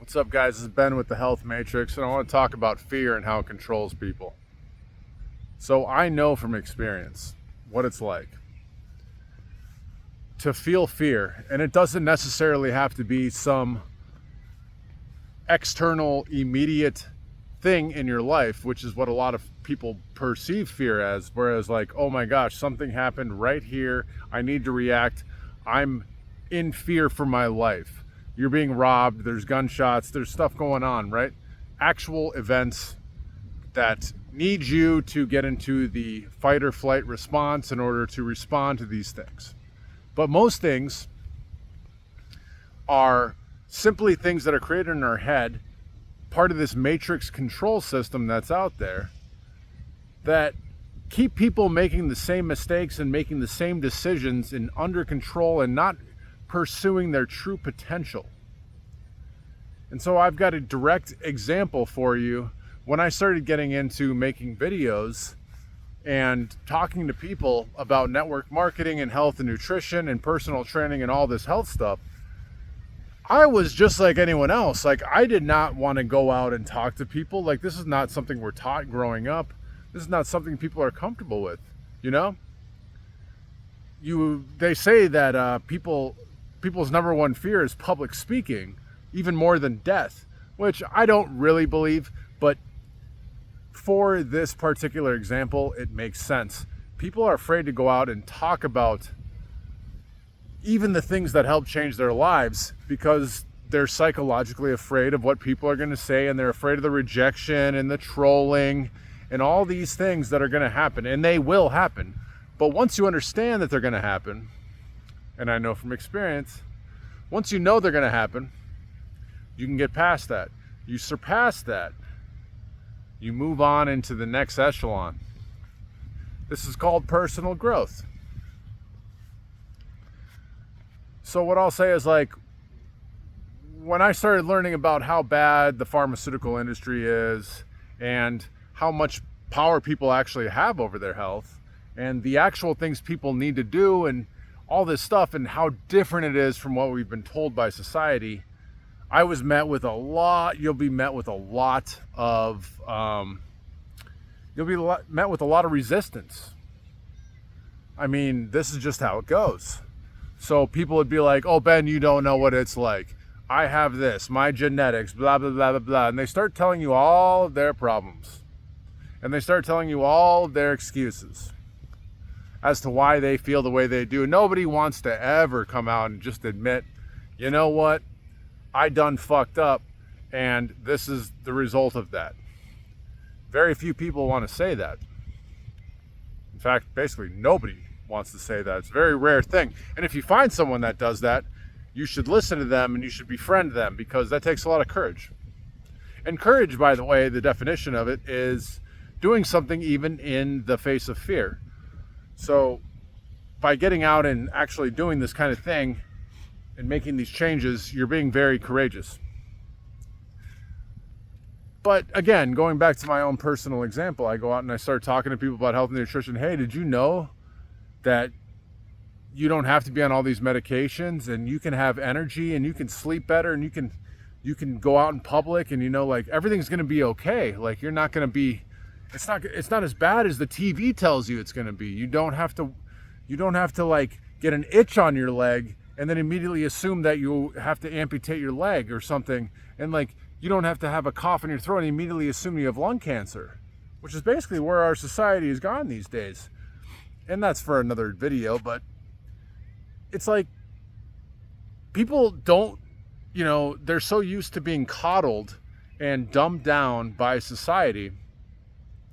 What's up, guys? This is Ben with the Health Matrix, and I want to talk about fear and how it controls people. So I know from experience what it's like to feel fear, and it doesn't necessarily have to be some external, immediate thing in your life, which is what a lot of people perceive fear as, whereas like, oh my gosh, something happened right here, I need to react, I'm in fear for my life. You're being robbed, there's gunshots, there's stuff going on, right? Actual events that need you to get into the fight or flight response in order to respond to these things. But most things are simply things that are created in our head, part of this matrix control system that's out there, that keep people making the same mistakes and making the same decisions and under control and not pursuing their true potential. And so I've got a direct example for you. When I started getting into making videos and talking to people about network marketing and health and nutrition and personal training and all this health stuff, I was just like anyone else. Like, I did not want to go out and talk to people. Like, this is not something we're taught growing up. This is not something people are comfortable with, you know? They say that people's number one fear is public speaking, even more than death, which I don't really believe, but for this particular example, it makes sense. People are afraid to go out and talk about even the things that help change their lives because they're psychologically afraid of what people are going to say, and they're afraid of the rejection and the trolling and all these things that are going to happen, and they will happen. But once you understand that they're going to happen, and I know from experience, once you know they're going to happen, you can get past that. You surpass that. You move on into the next echelon. This is called personal growth. So what I'll say is, like, when I started learning about how bad the pharmaceutical industry is and how much power people actually have over their health and the actual things people need to do and all this stuff and how different it is from what we've been told by society, I was met with you'll be met with a lot of resistance. I mean, this is just how it goes. So people would be like, oh, Ben, you don't know what it's like. I have this, my genetics, blah, blah, blah, blah, blah. And they start telling you all of their problems. And they start telling you all of their excuses as to why they feel the way they do. Nobody wants to ever come out and just admit, you know what? I done fucked up, and this is the result of that. Very few people want to say that. In fact, basically nobody wants to say that. It's a very rare thing. And if you find someone that does that, you should listen to them and you should befriend them, because that takes a lot of courage. And courage, by the way, the definition of it is doing something even in the face of fear. So by getting out and actually doing this kind of thing and making these changes, you're being very courageous. But again, going back to my own personal example, I go out and I start talking to people about health and nutrition. Hey, did you know that you don't have to be on all these medications, and you can have energy and you can sleep better and you can go out in public, and, you know, like, everything's going to be okay. Like, you're not going to be, it's not as bad as the TV tells you it's going to be. You don't have to like get an itch on your leg and then immediately assume that you have to amputate your leg or something. And, like, you don't have to have a cough in your throat and immediately assume you have lung cancer, which is basically where our society has gone these days. And that's for another video, but it's like, people don't, you know, they're so used to being coddled and dumbed down by society,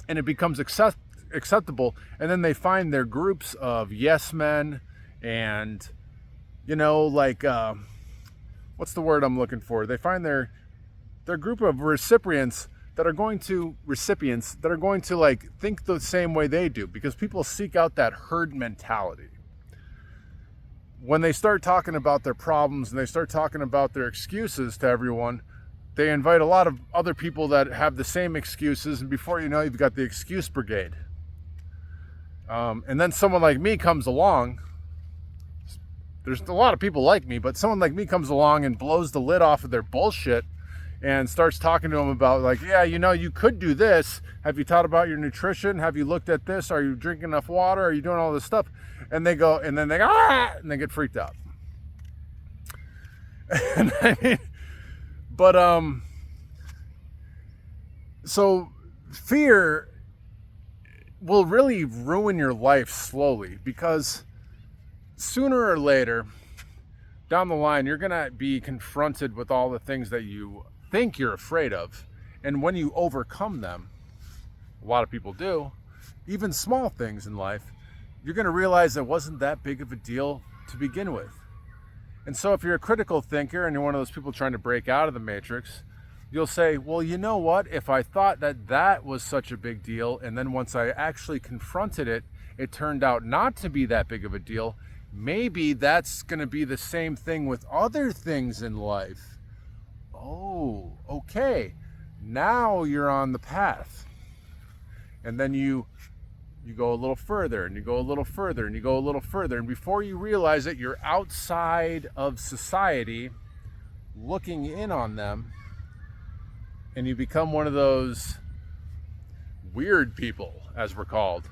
and it becomes acceptable. And then they find their groups of yes men and, you know, like, what's the word I'm looking for? They find their group of recipients that are going to like think the same way they do, because people seek out that herd mentality. When they start talking about their problems and they start talking about their excuses to everyone, they invite a lot of other people that have the same excuses, and before you know, you've got the excuse brigade. And then someone like me comes along. There's a lot of people like me, but someone like me comes along and blows the lid off of their bullshit and starts talking to them about like, yeah, you know, you could do this. Have you thought about your nutrition? Have you looked at this? Are you drinking enough water? Are you doing all this stuff? And they go, and then they go, ah, and they get freaked out. And I mean, but so fear will really ruin your life slowly, because sooner or later down the line, you're going to be confronted with all the things that you think you're afraid of. And when you overcome them, a lot of people do, even small things in life, you're going to realize it wasn't that big of a deal to begin with. And so if you're a critical thinker and you're one of those people trying to break out of the matrix, you'll say, well, you know what? If I thought that that was such a big deal, and then once I actually confronted it, it turned out not to be that big of a deal, maybe that's going to be the same thing with other things in life. Oh, okay. Now you're on the path. And then you go a little further, and you go a little further, and you go a little further. And before you realize it, you're outside of society, looking in on them, and you become one of those weird people, as we're called.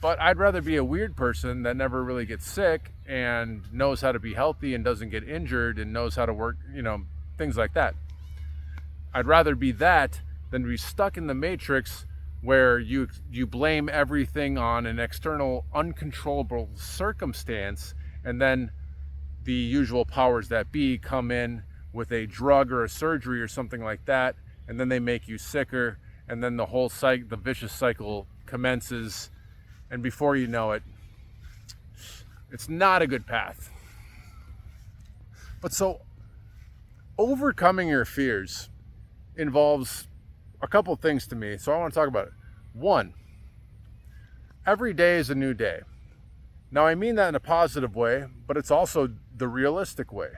But I'd rather be a weird person that never really gets sick and knows how to be healthy and doesn't get injured and knows how to work, you know, things like that. I'd rather be that than be stuck in the matrix where you blame everything on an external uncontrollable circumstance, and then the usual powers that be come in with a drug or a surgery or something like that, and then they make you sicker, and then the vicious cycle commences, and before you know it, it's not a good path. But so overcoming your fears involves a couple things to me, so I want to talk about it. One, every day is a new day. Now, I mean that in a positive way, but it's also the realistic way.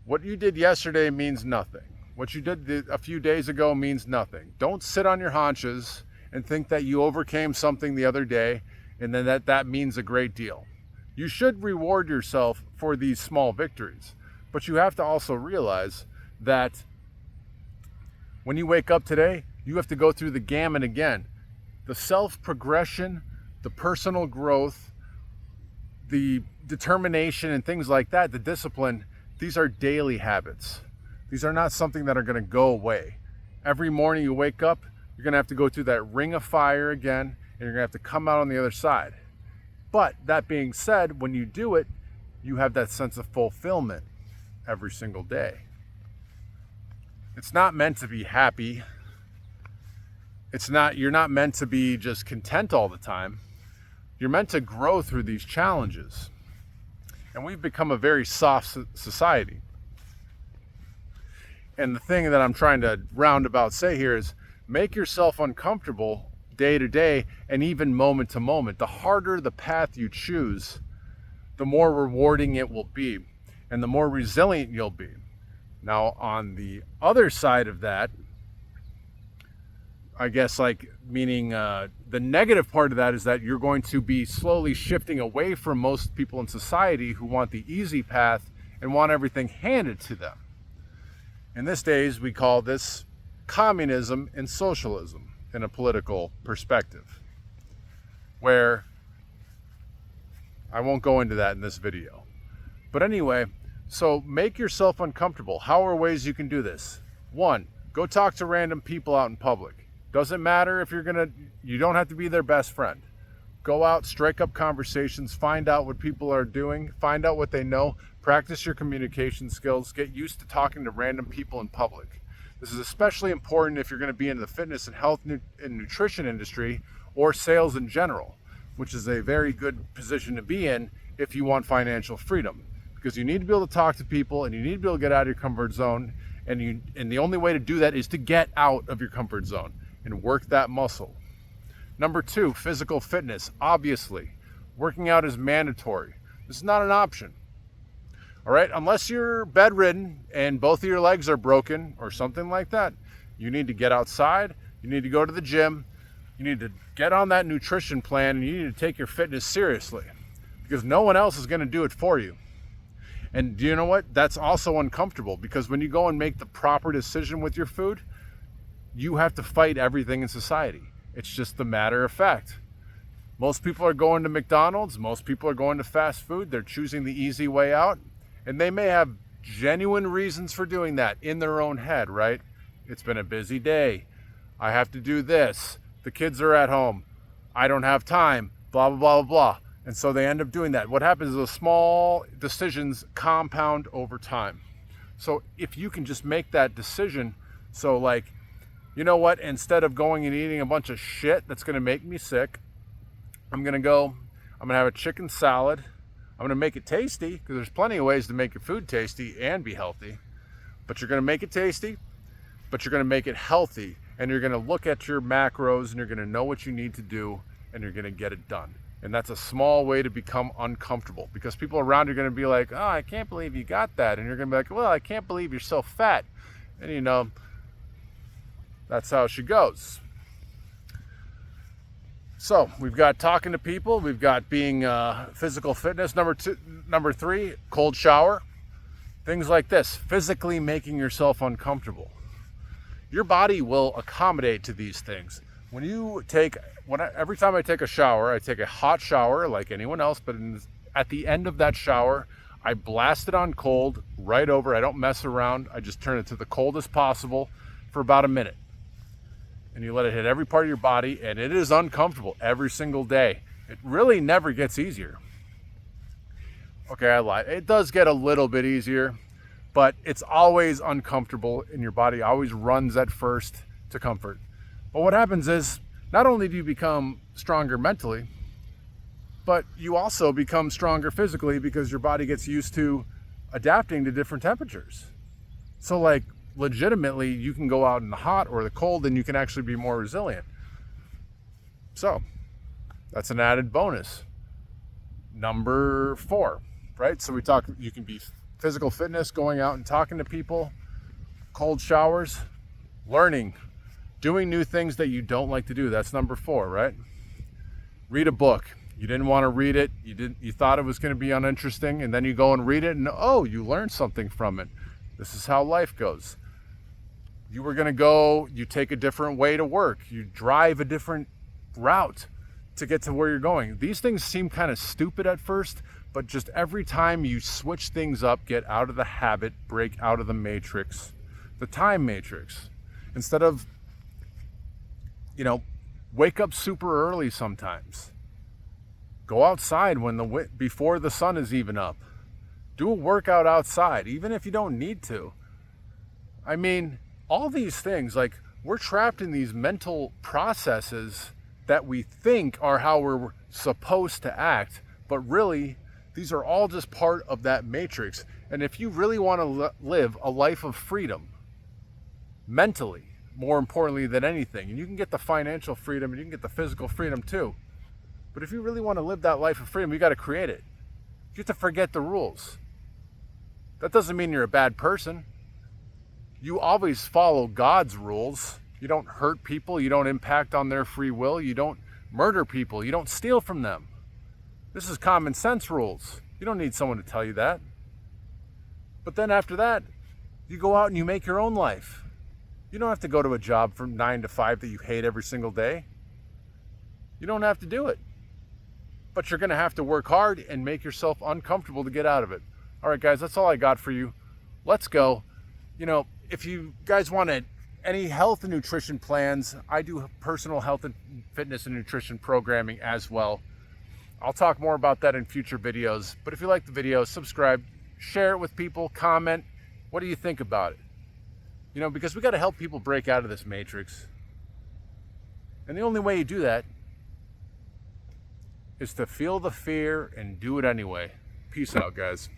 What you did yesterday means nothing. What you did a few days ago means nothing. Don't sit on your haunches and think that you overcame something the other day and then that means a great deal. You should reward yourself for these small victories, but you have to also realize that when you wake up today, you have to go through the gamut again. The self-progression, the personal growth, the determination and things like that, the discipline, these are daily habits. These are not something that are going to go away. Every morning you wake up, you're going to have to go through that ring of fire again, and you're going to have to come out on the other side. But that being said, when you do it, you have that sense of fulfillment every single day. It's not meant to be happy. You're not meant to be just content all the time. You're meant to grow through these challenges. And we've become a very soft society. And the thing that I'm trying to roundabout say here is make yourself uncomfortable day to day and even moment to moment. The harder the path you choose, the more rewarding it will be and the more resilient you'll be. Now, on the other side of that, I guess meaning the negative part of that is that you're going to be slowly shifting away from most people in society who want the easy path and want everything handed to them. In this days, we call this communism and socialism in a political perspective, where I won't go into that in this video. But anyway, so make yourself uncomfortable. How are ways you can do this? One, go talk to random people out in public. Doesn't matter if you don't have to be their best friend. Go out, strike up conversations, find out what people are doing, find out what they know, practice your communication skills, get used to talking to random people in public. This is especially important if you're going to be in the fitness and health and nutrition industry or sales in general, which is a very good position to be in if you want financial freedom, because you need to be able to talk to people and you need to be able to get out of your comfort zone, and the only way to do that is to get out of your comfort zone and work that muscle. Number two, physical fitness. Obviously, working out is mandatory. This is not an option. All right, unless you're bedridden and both of your legs are broken or something like that, you need to get outside, you need to go to the gym, you need to get on that nutrition plan, and you need to take your fitness seriously, because no one else is going to do it for you. And do you know what? That's also uncomfortable, because when you go and make the proper decision with your food, you have to fight everything in society. It's just the matter of fact. Most people are going to McDonald's. Most people are going to fast food. They're choosing the easy way out. And they may have genuine reasons for doing that in their own head, right? It's been a busy day. I have to do this. The kids are at home. I don't have time. Blah, blah, blah, blah. And so they end up doing that. What happens is those small decisions compound over time. So if you can just make that decision, so like, you know what, instead of going and eating a bunch of shit that's going to make me sick, I'm going to have a chicken salad. I'm going to make it tasty, because there's plenty of ways to make your food tasty and be healthy. But you're going to make it tasty, but you're going to make it healthy. And you're going to look at your macros, and you're going to know what you need to do, and you're going to get it done. And that's a small way to become uncomfortable, because people around you are going to be like, oh, I can't believe you got that. And you're going to be like, well, I can't believe you're so fat. And you know, that's how she goes. So we've got talking to people. We've got being physical fitness. Number 3, cold shower. Things like this, physically making yourself uncomfortable. Your body will accommodate to these things. Every time I take a shower, I take a hot shower like anyone else, but at the end of that shower, I blast it on cold right over. I don't mess around. I just turn it to the coldest possible for about a minute. And you let it hit every part of your body, and it is uncomfortable every single day. It really never gets easier. Okay, I lied. It does get a little bit easier, but it's always uncomfortable, and your body always runs at first to comfort. But what happens is, not only do you become stronger mentally, but you also become stronger physically, because your body gets used to adapting to different temperatures. So like, legitimately, you can go out in the hot or the cold, and you can actually be more resilient. So that's an added bonus. Number 4, right? So you can be physical fitness, going out and talking to people, cold showers, learning, doing new things that you don't like to do. That's number 4, right? Read a book. You didn't want to read it. You thought it was going to be uninteresting, and then you go and read it, and oh, you learned something from it. This is how life goes. You were going to go, you take a different way to work. You drive a different route to get to where you're going. These things seem kind of stupid at first, but just every time you switch things up, get out of the habit, break out of the matrix, the time matrix. Instead of, wake up super early sometimes. Go outside before the sun is even up. Do a workout outside, even if you don't need to. I mean, all these things, like, we're trapped in these mental processes that we think are how we're supposed to act, but really, these are all just part of that matrix. And if you really want to live a life of freedom, mentally, more importantly than anything, and you can get the financial freedom and you can get the physical freedom too, but if you really want to live that life of freedom, you got to create it. You have to forget the rules. That doesn't mean you're a bad person. You always follow God's rules. You don't hurt people. You don't impact on their free will. You don't murder people. You don't steal from them. This is common sense rules. You don't need someone to tell you that. But then after that, you go out and you make your own life. You don't have to go to a job from 9 to 5 that you hate every single day. You don't have to do it. But you're going to have to work hard and make yourself uncomfortable to get out of it. All right, guys, that's all I got for you. Let's go. If you guys wanted any health and nutrition plans, I do personal health and fitness and nutrition programming as well. I'll talk more about that in future videos. But if you like the video, subscribe, share it with people, comment. What do you think about it? Because we got to help people break out of this matrix. And the only way you do that is to feel the fear and do it anyway. Peace out, guys.